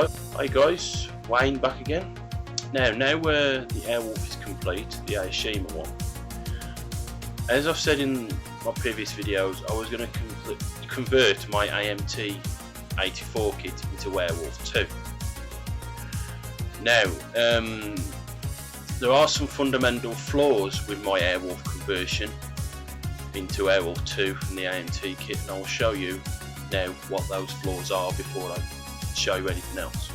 Hi guys, Wayne back again. Now the Airwolf is complete, the Aoshima one. As I've said in my previous videos, I was going to convert my AMT 84 kit into Airwolf II. Now, there are some fundamental flaws with my Airwolf conversion into Airwolf II from the AMT kit, and I'll show you now what those flaws are before I show you anything else.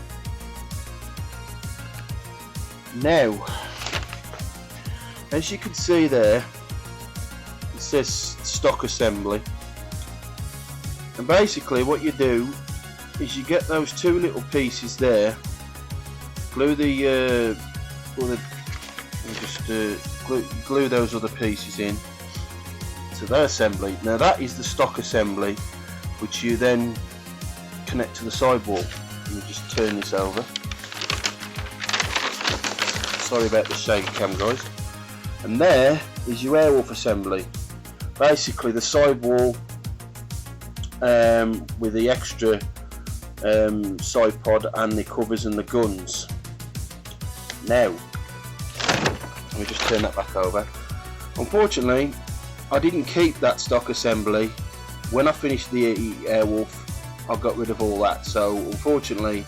Now, as you can see there, it says stock assembly, and basically what you do is you get those two little pieces there, glue glue those other pieces in to their assembly. Now that is the stock assembly, which you then connect to the sidewall. Let me just turn this over. Sorry about the shaky cam, guys. And there is your Airwolf assembly. Basically the sidewall with the extra side pod and the covers and the guns. Now, let me just turn that back over. Unfortunately, I didn't keep that stock assembly. When I finished the Airwolf, I got rid of all that. So unfortunately,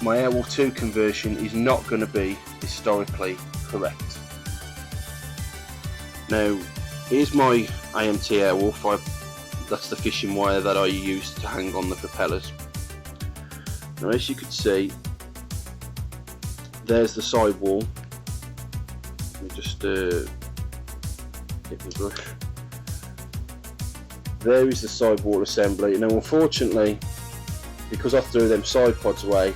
my Airwolf II conversion is not going to be historically correct. Now, here's my AMT Airwolf. That's the fishing wire that I used to hang on the propellers. Now, as you can see, there's the sidewall. Let me just get the brush. There is the sidewall assembly. Now, unfortunately, because I threw them side pods away,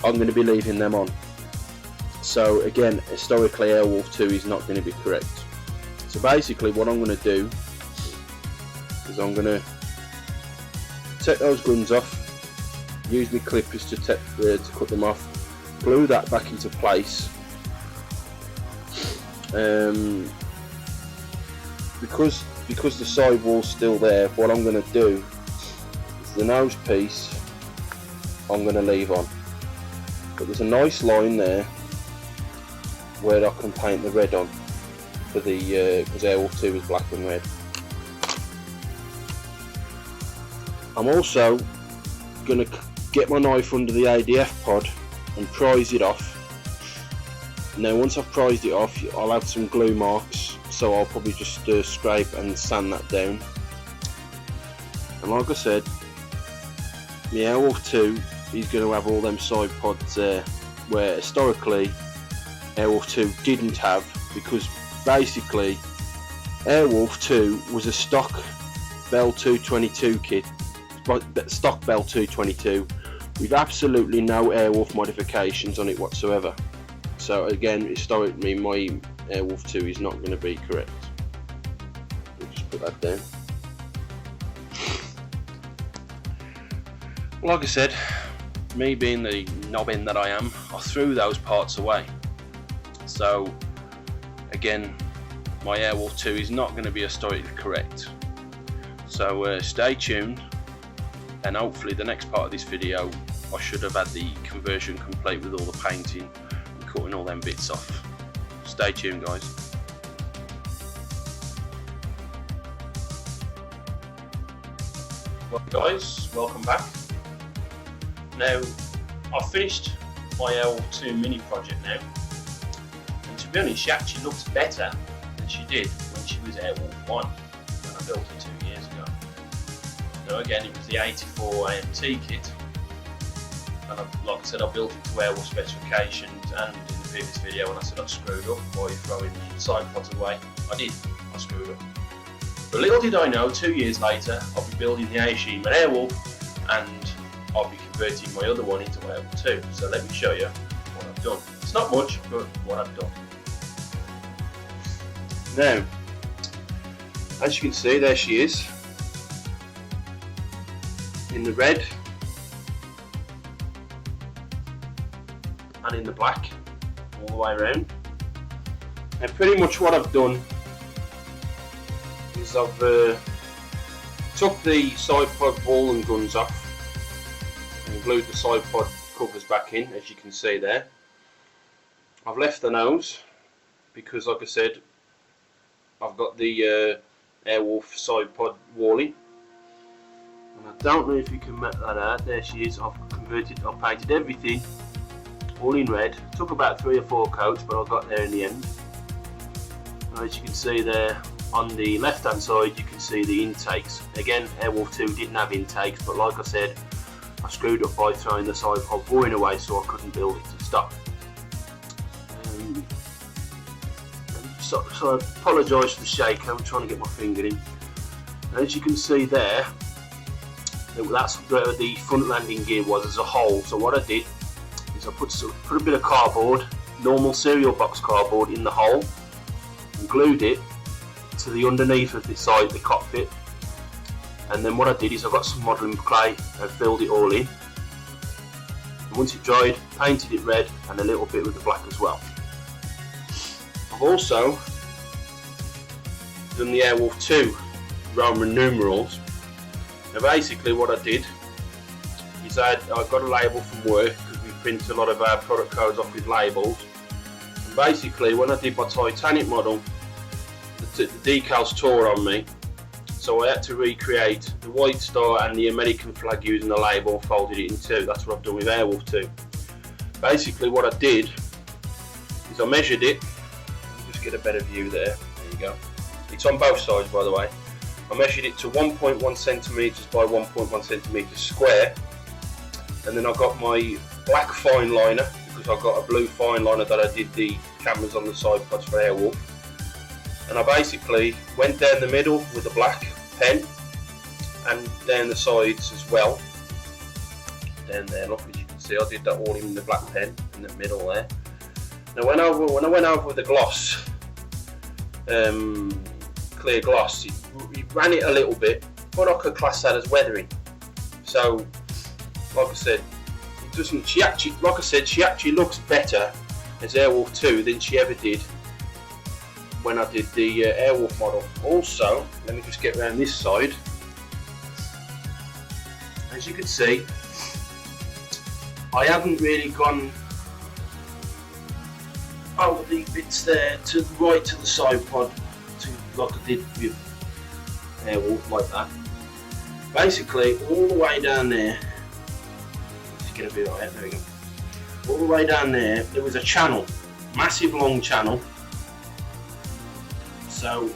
I'm going to be leaving them on. So again, historically Airwolf II is not going to be correct. So basically what I'm going to do is I'm going to take those guns off, use my clippers to cut them off, glue that back into place. Because the sidewall's still there, what I'm going to do is the nose piece I'm going to leave on. But there's a nice line there where I can paint the red on for the because Airwolf II is black and red. I'm also going to get my knife under the ADF pod and prise it off. Now once I've prised it off, I'll have some glue marks, so I'll probably just scrape and sand that down. And like I said, the Airwolf II is going to have all them side pods there, where historically Airwolf II didn't have, because basically Airwolf II was a stock Bell 222 kit, stock Bell 222 with absolutely no Airwolf modifications on it whatsoever. So again, historically my Airwolf II is not going to be correct. We'll just put that down. Like I said, me being the nobbin that I am, I threw those parts away. So again, my Airwolf II is not going to be historically correct. So stay tuned, and hopefully the next part of this video I should have had the conversion complete with all the painting and cutting all them bits off. Stay tuned, guys. Well guys, welcome back. Now, I've finished my Airwolf II mini project now, and to be honest, she actually looks better than she did when she was Airwolf 1, when I built it 2 years ago. Now again, it was the 84 AMT kit, and like I said, I built it to Airwolf specifications, and in the previous video when I said I screwed up by throwing the side pods away, I did, I screwed up. But little did I know, 2 years later, I'll be building the Aoshima Airwolf, and I'll be converting my other one into Airwolf II. So let me show you what I've done. It's not much, but what I've done. Now, as you can see, there she is, in the red and in the black, all the way around. And pretty much what I've done is I've took the side pod ball and guns off, and glued the side pod covers back in, as you can see there. I've left the nose because, like I said, I've got the Airwolf side pod walling, and I don't know if you can make that out. There she is. I've painted everything all in red. It took about 3 or 4 coats, but I got there in the end. And as you can see there on the left hand side, you can see the intakes. Again, Airwolf II didn't have intakes, but like I said, I screwed up by throwing the side pod boring away, so I couldn't build it to stop. So I apologise for the shake, I'm trying to get my finger in. And as you can see there, that's where the front landing gear was as a whole. So what I did is I put a bit of cardboard, normal cereal box cardboard, in the hole and glued it to the underneath of the side of the cockpit. And then what I did is I got some modelling clay and filled it all in. And once it dried, painted it red and a little bit with the black as well. I've also done the Airwolf II Roman numerals. Now basically what I did is I got a label from work, because we print a lot of our product codes off with labels. And basically when I did my Titanic model, the decals tore on me, so I had to recreate the white star and the American flag using the label and folded it in two. That's what I've done with Airwolf II. Basically what I did is I measured it. Just get a better view there. There you go. It's on both sides, by the way. I measured it to 1.1 centimeters by 1.1 centimeters square, and then I got my black fine liner, because I got a blue fine liner that I did the cameras on the side pods for Airwolf. And I basically went down the middle with a black pen and down the sides as well. Down there, look, as you can see, I did that all in the black pen in the middle there. Now when I went over with the gloss, clear gloss, it ran it a little bit, but I could class that as weathering. So, like I said, it doesn't. She actually looks better as Airwolf II than she ever did when I did the Airwolf model. Also, let me just get around this side. As you can see, I haven't really gone over the bits there to the right to the side pod, like I did with Airwolf, like that. Basically, all the way down there, just get a bit right, there we go. All the way down there was a channel, massive long channel. So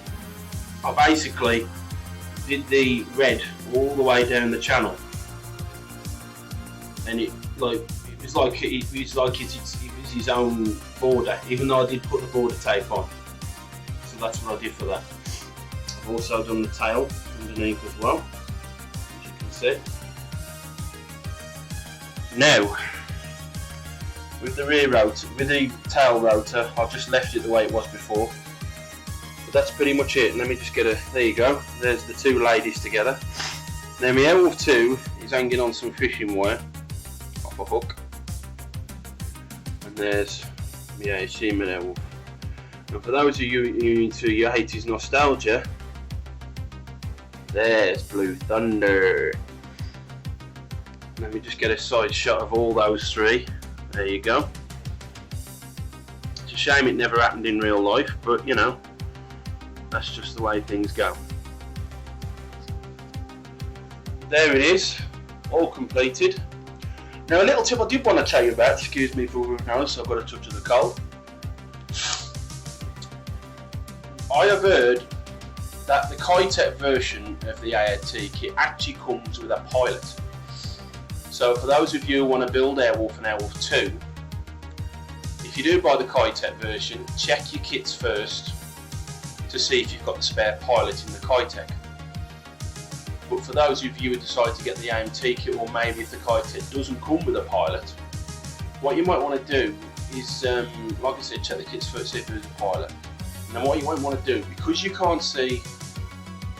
I basically did the red all the way down the channel, and it was like his own border, even though I did put the border tape on. So that's what I did for that. I've also done the tail underneath as well, as you can see. Now, with the rear rotor, with the tail rotor, I've just left it the way it was before. But that's pretty much it. Let me just get there you go. There's the two ladies together. Now my Airwolf II is hanging on some fishing wire off a hook. And there's my Aoshima Airwolf. And for those of you into your 80s nostalgia, there's Blue Thunder. Let me just get a side shot of all those three. There you go. It's a shame it never happened in real life, but you know, that's just the way things go. There it is, all completed. Now a little tip I did want to tell you about, excuse me for a nose, I've got a touch of the cold. I have heard that the Kitech version of the AMT kit actually comes with a pilot. So for those of you who want to build Airwolf and Airwolf II, if you do buy the Kitech version, check your kits first to see if you've got the spare pilot in the Kitech. But for those of you who decide to get the AMT kit, or maybe if the Kitech doesn't come with a pilot, what you might want to do is, like I said, check the kits first, see if there's a pilot. And then what you might want to do, because you can't see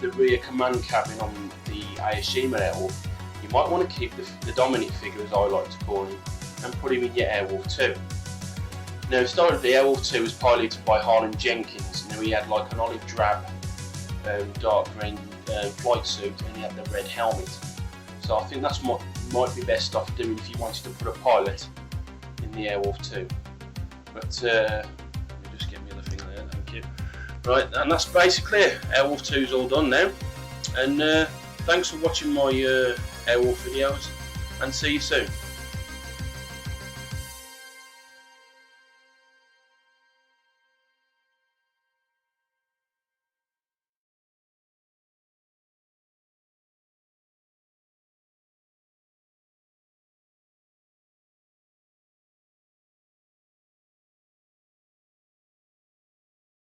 the rear command cabin on the Aoshima Airwolf, you might want to keep the Dominic figure, as I like to call him, and put him in your Airwolf II. Now, historically, the Airwolf II was piloted by Harlan Jenkins. Now, he had like an olive drab, dark green flight suit, and he had the red helmet. So I think that's might be best off doing if you wanted to put a pilot in the Airwolf II. But let me just get me the thing there, thank you. Right, and that's basically it. Airwolf 2 is all done now. And thanks for watching my Airwolf videos, and see you soon.